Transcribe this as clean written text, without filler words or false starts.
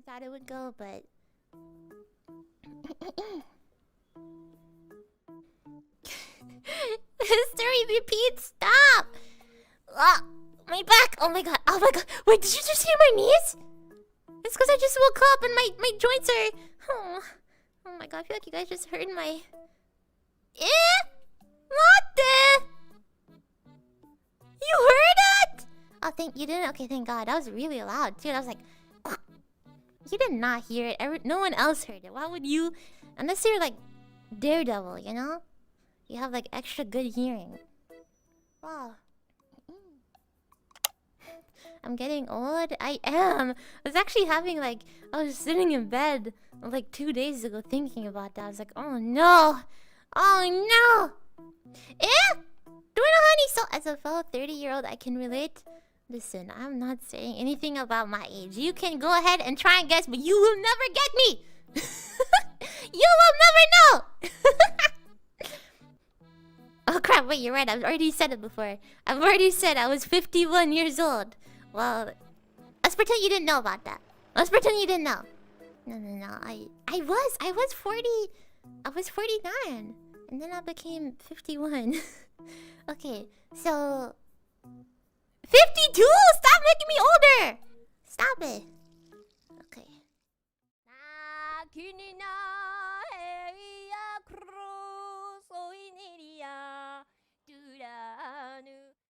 thought it would go, but history repeats. Stop! My back. Oh my god. Oh my god. Wait, did you just hear my knees? It's because I just woke up and my joints are. Oh my god. I feel like you guys just heard my. What? You heard it? Oh, you didn't. Okay, thank God. That was really loud, dude. I was like, you did not hear it. No one else heard it. Why would you? Unless you're like Daredevil, you know? You have like extra good hearing. Wow. I'm getting old. I am. I was actually having like I was sitting in bed like 2 days ago thinking about that. I was like, oh no, oh no. Do I know any? So as a fellow 30-year-old, I can relate. Listen, I'm not saying anything about my age. You can go ahead and try and guess, but you will never get me. You will never know. Oh crap, wait, you're right. I've already said it before. I've already said I was 51 years old. Well, let's pretend you didn't know about that. Let's pretend you didn't know. No. I was 40. I was 49. And then I became 51. Okay, so 52! Stop making me older! Stop it. Okay.